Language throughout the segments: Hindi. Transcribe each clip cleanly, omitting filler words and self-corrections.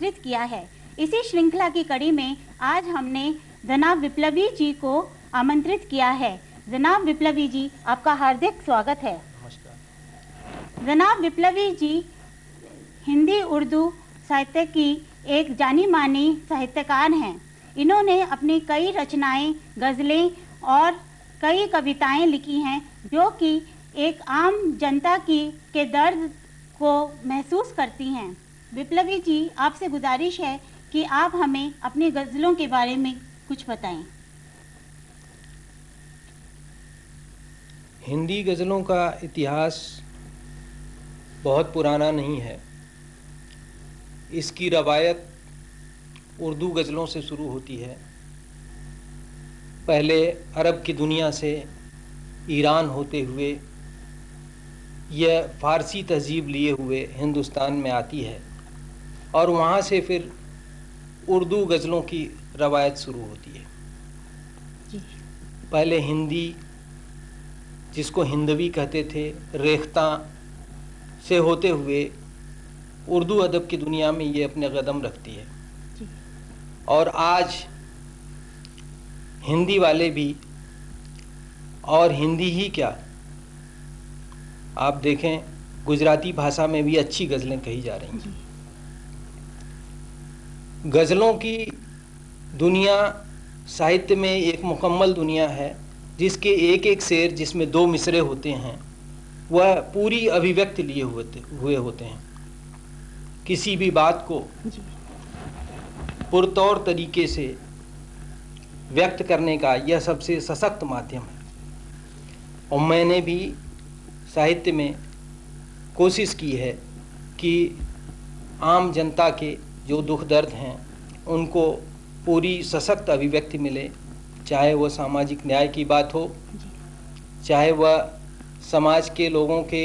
आमंत्रित किया है। इसी श्रृंखला की कड़ी में आज हमने जनाब विप्लवी जी को आमंत्रित किया है। जनाब विप्लवी जी, आपका हार्दिक स्वागत है। नमस्कार। जनाब विप्लवी जी हिंदी उर्दू साहित्य की एक जानी मानी साहित्यकार हैं। इन्होंने अपनी कई रचनाएं, गज़लें और कई कविताएं लिखी हैं जो कि एक आम जनता के दर्द को महसूस करती हैं। विप्लवी जी, आपसे गुजारिश है कि आप हमें अपनी गज़लों के बारे में कुछ बताएं। हिंदी गज़लों का इतिहास बहुत पुराना नहीं है। इसकी रवायत उर्दू गज़लों से शुरू होती है। पहले अरब की दुनिया से ईरान होते हुए यह फ़ारसी तहज़ीब लिए हुए हिंदुस्तान में आती है और वहाँ से फिर उर्दू गज़लों की रवायत शुरू होती है। पहले हिंदी, जिसको हिंदवी कहते थे, रेख्ता से होते हुए उर्दू अदब की दुनिया में ये अपने कदम रखती है। और आज हिंदी वाले भी, और हिंदी ही क्या, आप देखें गुजराती भाषा में भी अच्छी गज़लें कही जा रही हैं। गज़लों की दुनिया साहित्य में एक मुकम्मल दुनिया है, जिसके एक एक शेर, जिसमें 2 मिसरे होते हैं, वह पूरी अभिव्यक्ति लिए हुए होते हैं। किसी भी बात को पुरतौर तरीके से व्यक्त करने का यह सबसे सशक्त माध्यम है। और मैंने भी साहित्य में कोशिश की है कि आम जनता के जो दुख दर्द हैं उनको पूरी सशक्त अभिव्यक्ति मिले, चाहे वह सामाजिक न्याय की बात हो, चाहे वह समाज के लोगों के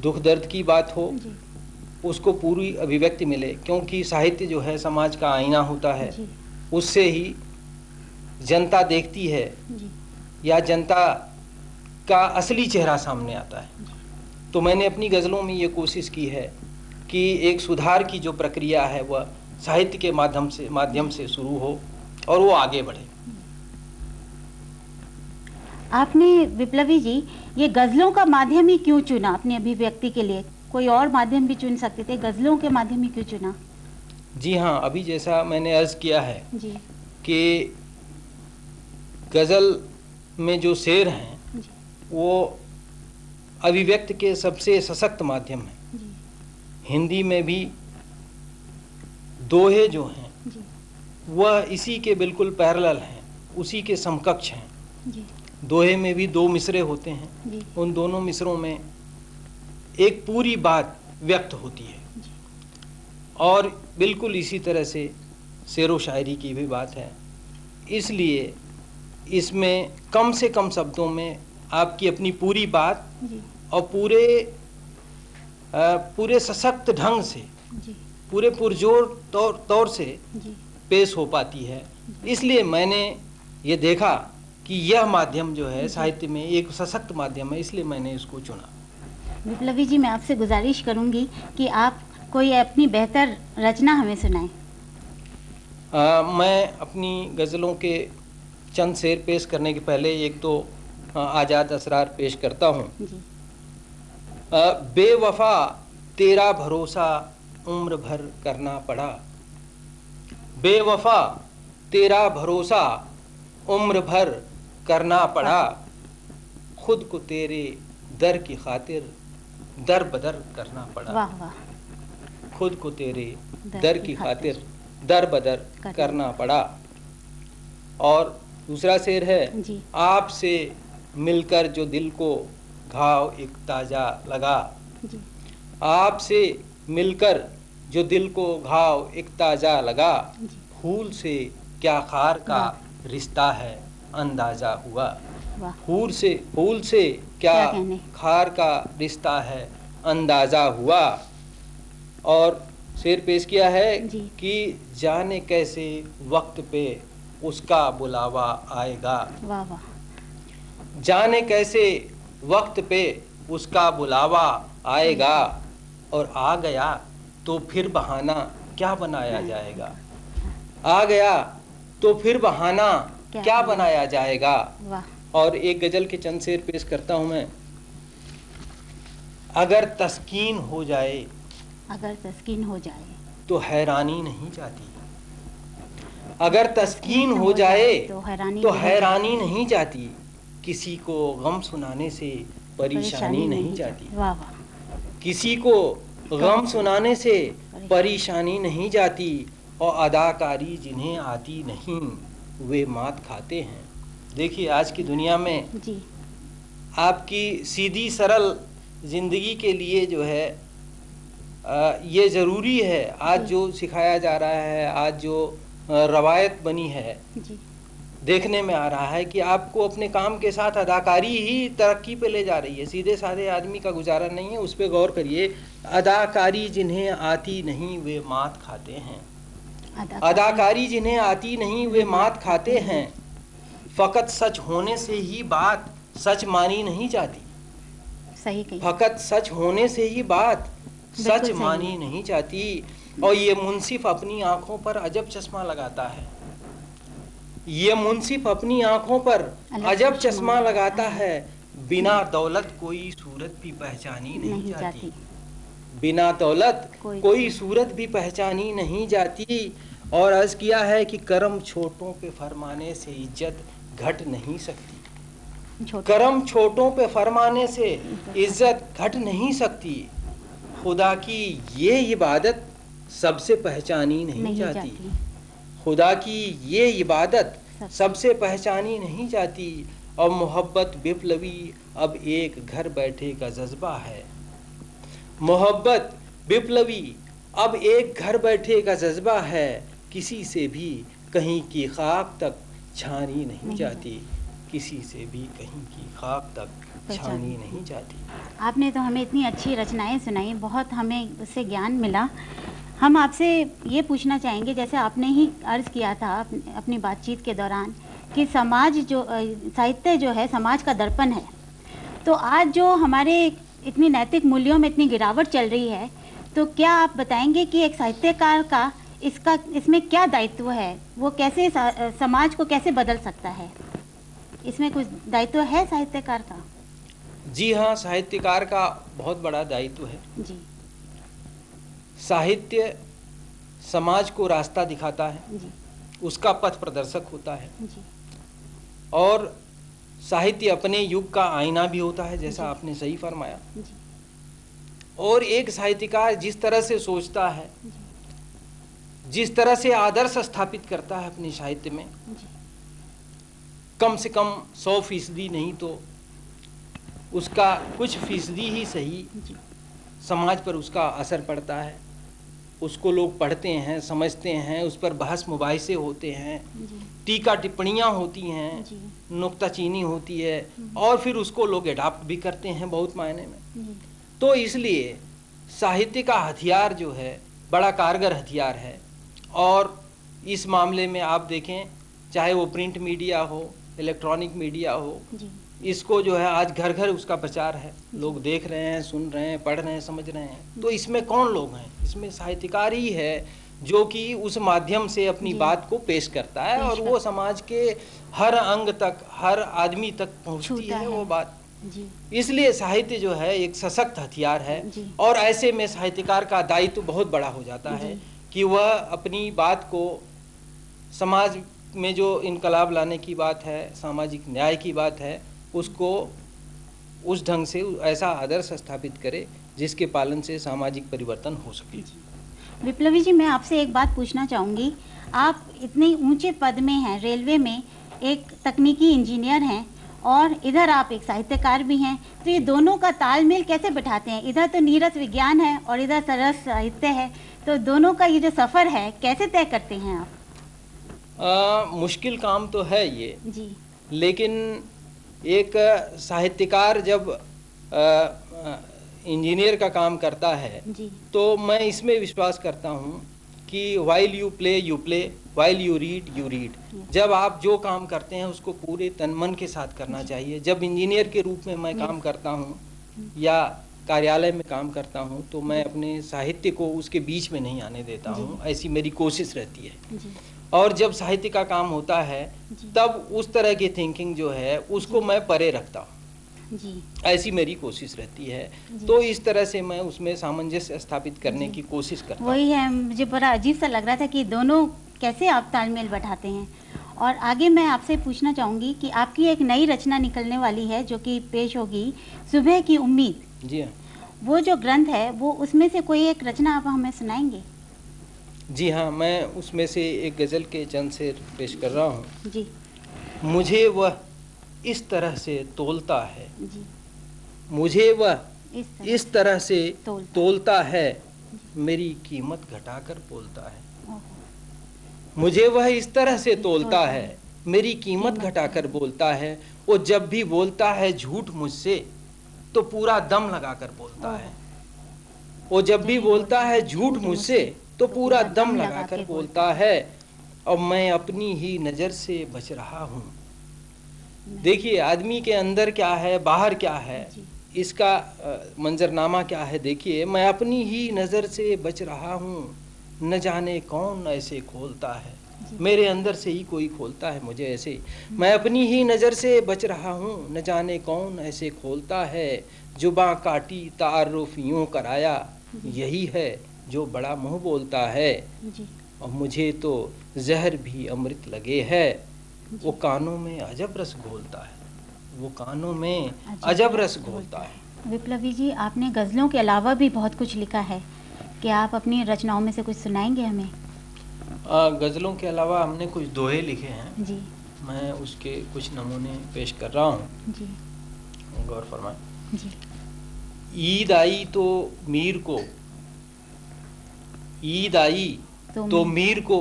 दुख दर्द की बात हो, उसको पूरी अभिव्यक्ति मिले। क्योंकि साहित्य जो है समाज का आईना होता है, उससे ही जनता देखती है या जनता का असली चेहरा सामने आता है। तो मैंने अपनी गज़लों में ये कोशिश की है कि एक सुधार की जो प्रक्रिया है वह साहित्य के माध्यम से शुरू हो और वो आगे बढ़े। आपने विप्लवी जी ये गज़लों का माध्यम ही क्यों चुना अपनी अभिव्यक्ति के लिए? कोई और माध्यम भी चुन सकते थे, गज़लों के माध्यम ही क्यों चुना? जी हाँ, अभी जैसा मैंने अर्ज़ किया है जी कि गज़ल में जो शेर हैं वो अभिव्यक्ति के सबसे सशक्त माध्यम हैं। हिंदी में भी दोहे जो हैं वह इसी के बिल्कुल पैरेलल हैं, उसी के समकक्ष हैं। दोहे में भी 2 मिसरे होते हैं, उन दोनों मिसरों में एक पूरी बात व्यक्त होती है। और बिल्कुल इसी तरह से शेर व शायरी की भी बात है। इसलिए इसमें कम से कम शब्दों में आपकी अपनी पूरी बात और पूरे सशक्त ढंग से, पूरे पुरजोर तौर से पेश हो पाती है। इसलिए मैंने ये देखा कि यह माध्यम जो है साहित्य में एक सशक्त माध्यम है, इसलिए मैंने इसको चुना। विप्लवी जी, मैं आपसे गुजारिश करूंगी कि आप कोई अपनी बेहतर रचना हमें सुनाएं। मैं अपनी गज़लों के चंद शेर पेश करने के पहले एक तो आज़ाद असरार पेश करता हूँ। बेवफा तेरा भरोसा उम्र भर करना पड़ा, बेवफा तेरा भरोसा उम्र भर करना पड़ा, खुद को तेरे दर की खातिर दर बदर करना पड़ा। वाह वाह। खुद को तेरे दर की खातिर दर बदर करना पड़ा। और दूसरा शेर है, आपसे मिलकर जो दिल को घाव एक ताज़ा लगा, आपसे मिलकर जो दिल को घाव एक ताज़ा लगा, फूल से क्या खार का रिश्ता है अंदाज़ा हुआ। फूल से क्या खार का रिश्ता है अंदाज़ा हुआ। और शेर पेश किया है कि जाने कैसे वक्त पे उसका बुलावा आएगा, वाह वाह। जाने कैसे वक्त पे उसका बुलावा आएगा, और आ गया तो फिर बहाना क्या बनाया जाएगा, आ गया तो फिर बहाना क्या बनाया जाएगा। वाह। और एक गजल के चंद शेर पेश करता हूं मैं। अगर तस्कीन हो जाए, अगर तस्कीन हो जाए तो हैरानी नहीं जाती। अगर तस्कीन हो जाए तो तो हैरानी नहीं जाती। किसी को गम सुनाने से परेशानी नहीं जाती। वाह वाह। किसी को गम सुनाने से परेशानी नहीं जाती। और अदाकारी जिन्हें आती नहीं वे मात खाते हैं। देखिए आज की दुनिया में जी आपकी सीधी सरल जिंदगी के लिए जो है ये ज़रूरी है। आज जो सिखाया जा रहा है, आज जो रवायत बनी है, जी देखने में आ रहा है कि आपको अपने काम के साथ अदाकारी ही तरक्की पे ले जा रही है। सीधे साधे आदमी का गुजारा नहीं है। उस पर गौर करिए। अदाकारी जिन्हें आती नहीं वे मात खाते हैं। अदाकारी जिन्हें आती नहीं वे मात खाते हैं। फकत सच होने से ही बात सच मानी नहीं जाती। सही कही। फकत सच होने से ही बात सच सही। मानी नहीं जाती। और ये मुंसिफ अपनी आंखों पर अजब चश्मा लगाता है। ये मुंसिफ अपनी आंखों पर अजब चश्मा लगाता है। बिना दौलत कोई सूरत भी पहचानी नहीं जाती। बिना दौलत कोई सूरत भी पहचानी नहीं जाती। और अर्ज किया है कि करम छोटों पे फरमाने से इज्जत घट नहीं सकती। करम छोटों पे फरमाने से इज्जत घट नहीं सकती। खुदा की ये इबादत सबसे पहचानी नहीं जाती। खुदा की ये इबादत सबसे पहचानी नहीं जाती। और मोहब्बत विप्लवी अब एक घर बैठे का जज्बा है। मोहब्बत विप्लवी अब एक घर बैठे का जज्बा है। किसी से भी कहीं की खाक तक छानी नहीं जाती। किसी से भी कहीं की खाक तक छानी नहीं जाती। आपने तो हमें इतनी अच्छी रचनाएं सुनाई, बहुत हमें उससे ज्ञान मिला। हम आपसे ये पूछना चाहेंगे, जैसे आपने ही अर्ज़ किया था अपनी बातचीत के दौरान कि समाज जो साहित्य जो है समाज का दर्पण है। तो आज जो हमारे इतनी नैतिक मूल्यों में इतनी गिरावट चल रही है, तो क्या आप बताएंगे कि एक साहित्यकार का इसमें क्या दायित्व है? वो कैसे समाज को कैसे बदल सकता है? इसमें कुछ दायित्व है साहित्यकार का? जी हाँ, साहित्यकार का बहुत बड़ा दायित्व है। जी। साहित्य समाज को रास्ता दिखाता है। जी। उसका पथ प्रदर्शक होता है। जी। और साहित्य अपने युग का आईना भी होता है, जैसा आपने सही फरमाया। जी। और एक साहित्यकार जिस तरह से सोचता है, जिस तरह से आदर्श स्थापित करता है अपने साहित्य में, कम से कम 100% नहीं तो उसका कुछ फीसदी ही सही समाज पर उसका असर पड़ता है। उसको लोग पढ़ते हैं, समझते हैं, उस पर बहस मुबाहिसे होते हैं, टीका टिप्पणियाँ होती हैं, नुक्ताचीनी होती है, और फिर उसको लोग एडाप्ट भी करते हैं बहुत मायने में। तो इसलिए साहित्य का हथियार जो है बड़ा कारगर हथियार है। और इस मामले में आप देखें, चाहे वो प्रिंट मीडिया हो, इलेक्ट्रॉनिक मीडिया हो, इसको जो है आज घर घर उसका प्रचार है। लोग देख रहे हैं, सुन रहे हैं, पढ़ रहे हैं, समझ रहे हैं। तो इसमें कौन लोग हैं? इसमें साहित्यकार ही है जो कि उस माध्यम से अपनी बात को पेश करता है और वो समाज के हर अंग तक, हर आदमी तक पहुंचती है वो बात। इसलिए साहित्य जो है एक सशक्त हथियार है। और ऐसे में साहित्यकार का दायित्व बहुत बड़ा हो जाता है कि वह अपनी बात को, समाज में जो इनकलाब लाने की बात है, सामाजिक न्याय की बात है, उसको उस ढंग से ऐसा आदर्श स्थापित करे जिसके पालन से सामाजिक परिवर्तन हो सके। विप्लवी जी, मैं आपसे एक बात पूछना चाहूँगी। आप इतने ऊंचे पद में हैं, रेलवे में एक तकनीकी इंजीनियर हैं और इधर आप एक साहित्यकार भी हैं, तो ये दोनों का तालमेल कैसे बिठाते हैं? इधर तो नीरस विज्ञान है और इधर सरस साहित्य है, तो दोनों का ये जो सफ़र है कैसे तय करते हैं आप? मुश्किल काम तो है ये जी। लेकिन एक साहित्यकार जब इंजीनियर का काम करता है तो मैं इसमें विश्वास करता हूँ कि while you play, while you read. जब आप जो काम करते हैं उसको पूरे तन मन के साथ करना चाहिए। जब इंजीनियर के रूप में मैं काम करता हूँ या कार्यालय में काम करता हूँ तो मैं अपने साहित्य को उसके बीच में नहीं आने देता हूँ, ऐसी मेरी कोशिश रहती है। जी। और जब साहित्य का काम होता है तब उस तरह की थिंकिंग जो है उसको मैं परे रखता हूँ, जी। ऐसी मेरी कोशिश रहती है। तो इस तरह से मैं उसमें सामंजस्य स्थापित करने की कोशिश करता हूँ। वही है, मुझे बड़ा अजीब सा लग रहा था कि दोनों कैसे आप तालमेल बैठाते हैं। और आगे मैं आपसे पूछना चाहूँगी कि आपकी एक नई रचना निकलने वाली है जो कि पेश होगी, सुबह की उम्मीद। जी हाँ। वो जो ग्रंथ है वो उसमें से कोई एक रचना आप हमें सुनाएंगे? जी हाँ, मैं उसमें से एक गज़ल के चंद शेर पेश कर रहा हूँ। जी। मुझे वह इस तरह से तोलता है, जी। मुझे वह इस इस तरह से तोलता है, मेरी कीमत घटाकर बोलता है। ओहो। मुझे वह इस तरह से तोलता तोलता है, मेरी कीमत घटाकर बोलता है। वो जब भी बोलता है झूठ मुझसे तो पूरा दम लगाकर बोलता है। वो जब भी बोलता है झूठ मुझसे तो पूरा दम लगाकर बोलता है। और मैं अपनी ही नज़र से बच रहा हूँ। देखिए आदमी के अंदर क्या है, बाहर क्या है, इसका मंजरनामा क्या है। देखिए, मैं अपनी ही नज़र से बच रहा हूँ, न जाने कौन ऐसे खोलता है। मेरे अंदर से ही कोई खोलता है मुझे ऐसे। मैं अपनी ही नज़र से बच रहा हूँ, न जाने कौन ऐसे खोलता है। जुबां काटी तारुफ यूं कराया, यही है जो बड़ा मुँह बोलता है। और मुझे तो जहर भी अमृत लगे है, वो कानों में अजब रस घोलता है, वो कानों में अजब रस घोलता है। विप्लवी जी, आपने गज़लों के अलावा भी बहुत कुछ लिखा है, क्या आप अपनी रचनाओं में से कुछ सुनाएंगे हमें? गज़लों के अलावा हमने कुछ दोहे लिखे हैं जी। मैं उसके कुछ नमूने पेश कर रहा हूँ। जी। गौर फरमाएं। जी। ईद आई तो मीर को, ईद आई तो मीर को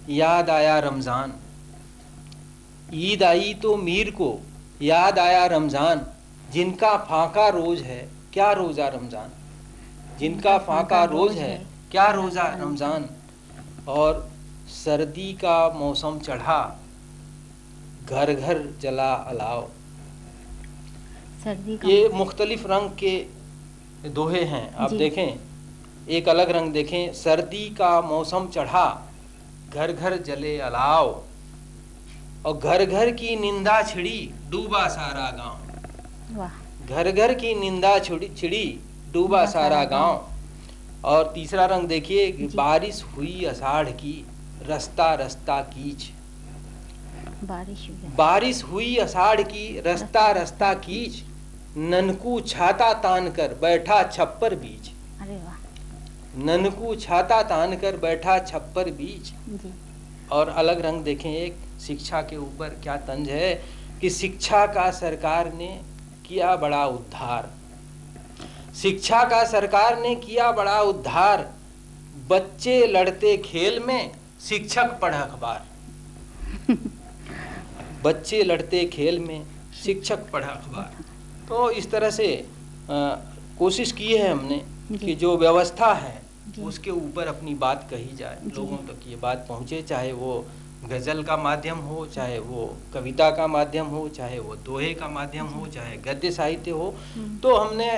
याद आया रमज़ान। ईद आई तो मीर को याद आया रमज़ान, जिनका फाका रोज़ है क्या रोज़ा रमज़ान। जिनका फाका रोज़ है क्या रोज़ा रमज़ान। और सर्दी का मौसम चढ़ा, घर घर जला अलाव। सर्दी का ये मुख्तलिफ रंग के दोहे हैं। आप देखें, एक अलग रंग देखें। सर्दी का मौसम चढ़ा, घर घर जले अलाव। और घर घर की निंदा छिड़ी, डूबा सारा गांव। वाह। घर घर की निंदा छिड़ी, डूबा सारा गांव। और तीसरा रंग देखिए, बारिश हुई आषाढ़ की, रास्ता रास्ता कीच। बारिश हुई आषाढ़ की, रास्ता रास्ता कीच। ननकू छाता तान कर बैठा छप्पर बीच। अरे वाह। ननकू छाता तान कर बैठा छप्पर बीच। और अलग रंग देखें, एक शिक्षा के ऊपर क्या तंज है कि शिक्षा का सरकार ने किया बड़ा उद्धार। शिक्षा का सरकार ने किया बड़ा उद्धार, बच्चे लड़ते खेल में शिक्षक पढ़ अखबार। बच्चे लड़ते खेल में शिक्षक पढ़ अखबार। तो इस तरह से कोशिश की है हमने कि जो व्यवस्था है उसके ऊपर अपनी बात कही जाए, लोगों तक ये बात पहुँचे, चाहे वो गज़ल का माध्यम हो, चाहे वो कविता का माध्यम हो, चाहे वो दोहे का माध्यम हो, चाहे गद्य साहित्य हो। तो हमने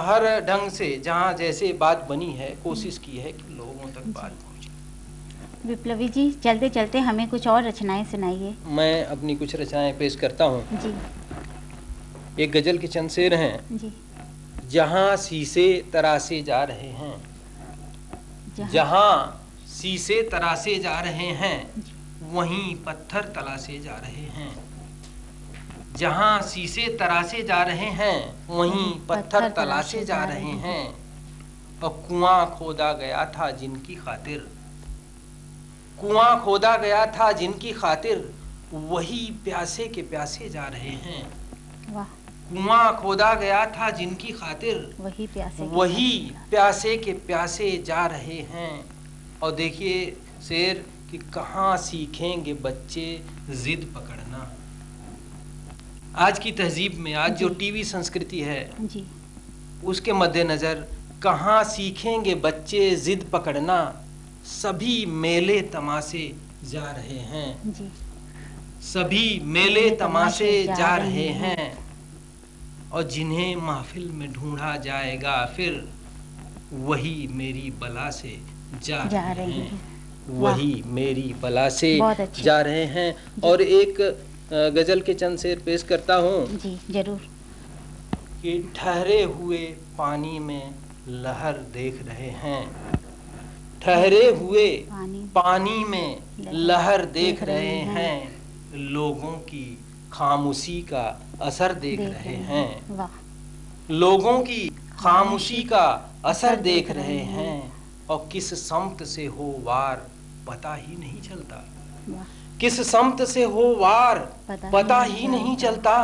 हर ढंग से जहाँ जैसे बात बनी है कोशिश की है कि लोगों तक बात पहुँचे। विप्लवी जी, चलते चलते हमें कुछ और रचनाएं सुनाइए। मैं अपनी कुछ रचनाएं पेश करता हूँ जी। एक गज़ल के चंद शेर हैं जी। जहाँ शीशे तरासे जा रहे हैं, जहाँ शीशे तरासे जा रहे हैं, वहीं पत्थर तलाशे जा रहे हैं। जहाँ शीशे तरासे जा रहे हैं, वहीं पत्थर तलाशे जा रहे हैं। और कुआं खोदा गया था जिनकी खातिर, कुआं खोदा गया था जिनकी खातिर, वही प्यासे के प्यासे जा रहे हैं। वाह। कुआं खोदा गया था जिनकी खातिर, वही प्यासे के प्यासे जा रहे हैं। और देखिए शेर कि कहाँ सीखेंगे बच्चे जिद पकड़ना। आज की तहजीब में, आज जो टीवी संस्कृति है जी, उसके मद्देनज़र कहाँ सीखेंगे बच्चे जिद पकड़ना। सभी मेले तमाशे जा रहे हैं जी। सभी मेले तमाशे जा रहे हैं। और जिन्हें महफिल में ढूंढा जाएगा फिर वही मेरी बला से जा रहे हैं, वही मेरी बला से जा रहे हैं। और एक गजल के चंद शेर पेश करता हूँ जी जरूर। कि ठहरे हुए पानी में लहर देख रहे हैं, ठहरे हुए पानी में लहर देख रहे हैं, लोगों की खामोशी का असर देख रहे हैं, लोगों की खामोशी का असर देख रहे हैं। और किस समत से हो वार पता ही नहीं चलता, किस समत से हो वार पता ही नहीं चलता,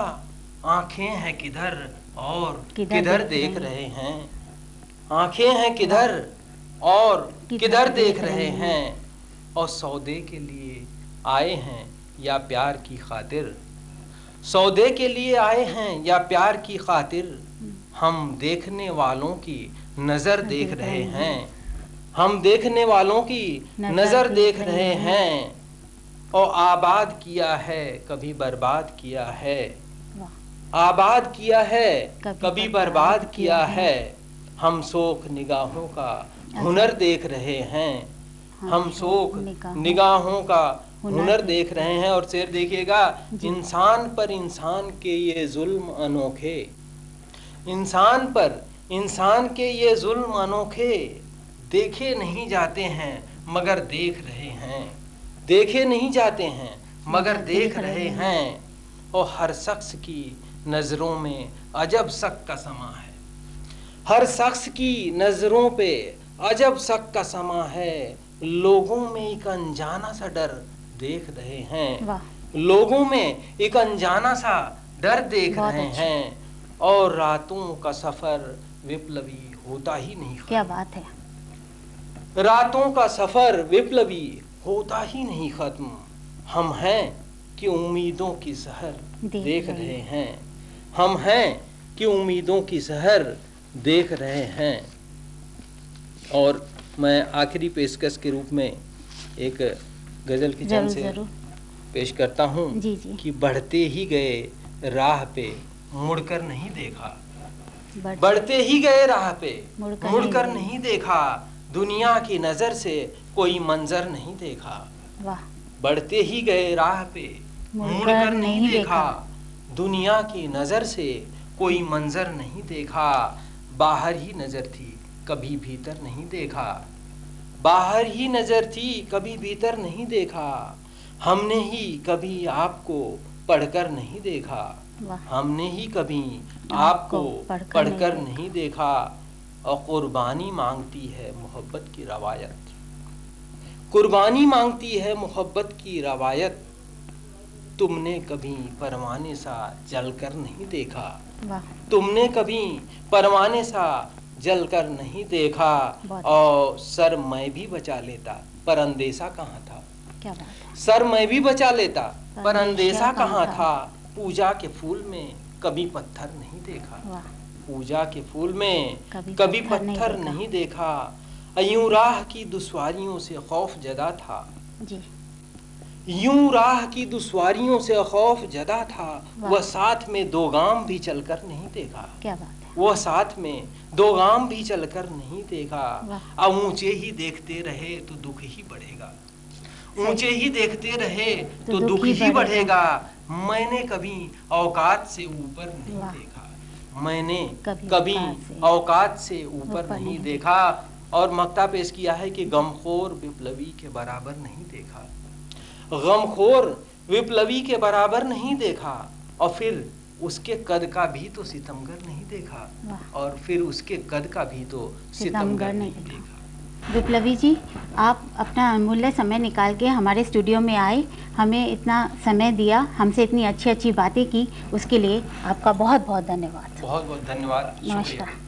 आंखें हैं किधर और किधर देख रहे हैं, आंखें हैं किधर और किधर देख रहे हैं। और सौदे के लिए आए हैं या प्यार की खातिर, सौदे के लिए आए हैं या प्यार की खातिर, हम देखने वालों की नजर देख रहे हैं, हम देखने वालों की नजर देख रहे हैं। और आबाद किया है कभी बर्बाद किया है, आबाद किया है कभी बर्बाद किया है, हम शोक निगाहों का हुनर देख रहे हैं, हम शोक निगाहों का हुनर देख रहे हैं। और शेर देखिएगा, इंसान पर इंसान के ये जुल्म अनोखे, इंसान पर इंसान के ये जुल्म अनोखे, देखे नहीं जाते हैं मगर देख रहे हैं, देखे नहीं जाते हैं मगर देख रहे हैं। और हर शख्स की नजरों में अजब शक का समा है, हर शख्स की नजरों पे अजब शक का समा है, लोगों में एक अनजाना सा डर देख रहे हैं, लोगों में एक अनजाना सा डर देख रहे हैं। और रातों का सफर विप्लवी होता ही नहीं, क्या बात है, रातों का सफर विप्लवी होता ही नहीं खत्म, हम हैं कि उम्मीदों की सहर देख रहे हैं, हम हैं कि उम्मीदों की सहर देख रहे हैं। और मैं आखिरी पेशकश के रूप में एक गजल की चंद से पेश करता हूँ कि बढ़ते ही गए राह पे मुड़कर नहीं देखा, बढ़ते ही गए राह पे मुड़कर नहीं देखा, दुनिया की नजर से कोई मंजर नहीं देखा, बढ़ते ही गए राह पे मुड़कर नहीं देखा, दुनिया की नजर से कोई मंजर नहीं देखा, बाहर ही नजर थी कभी भीतर नहीं देखा, बाहर ही नजर थी कभी भीतर नहीं देखा, हमने ही कभी आपको पढ़कर नहीं देखा, हमने ही कभी आपको पढ़कर नहीं देखा। और कुर्बानी मांगती है मोहब्बत की रवायत, कुर्बानी मांगती है मोहब्बत की रवायत, तुमने कभी परवाने सा जलकर नहीं देखा, तुमने कभी परवाने सा जलकर नहीं देखा। और सर मैं भी बचा लेता पर अंदेशा कहाँ था, क्या बात है, सर मैं भी बचा लेता पर अंदेशा कहाँ था, पूजा के फूल में कभी पत्थर नहीं देखा, पूजा के फूल में कभी पत्थर नहीं देखा, यूं राह की दुश्वारियों से खौफ जदा था जी, यूं राह की दुश्वारियों से खौफ जदा था, वह साथ में दो गाम भी चलकर नहीं देखा, क्या बात है, वह साथ में दो गाम भी चलकर नहीं देखा। अब ऊंचे ही देखते रहे तो दुख ही बढ़ेगा, ऊंचे ही देखते रहे तो दुख ही बढ़ेगा, मैंने कभी औकात से ऊपर नहीं देखा, मैंने कभी औकात से ऊपर नहीं देखा। और मक्ता पेश किया है कि गमखोर विप्लवी के बराबर नहीं देखा, गमखोर विप्लवी के बराबर नहीं देखा, और फिर उसके कद का भी तो सितमगर नहीं देखा, और फिर उसके कद का भी तो सितमगर नहीं देखा। विप्लवी जी, आप अपना अमूल्य समय निकाल के हमारे स्टूडियो में आए, हमें इतना समय दिया, हमसे इतनी अच्छी अच्छी बातें की, उसके लिए आपका बहुत बहुत धन्यवाद। बहुत बहुत धन्यवाद। नमस्कार।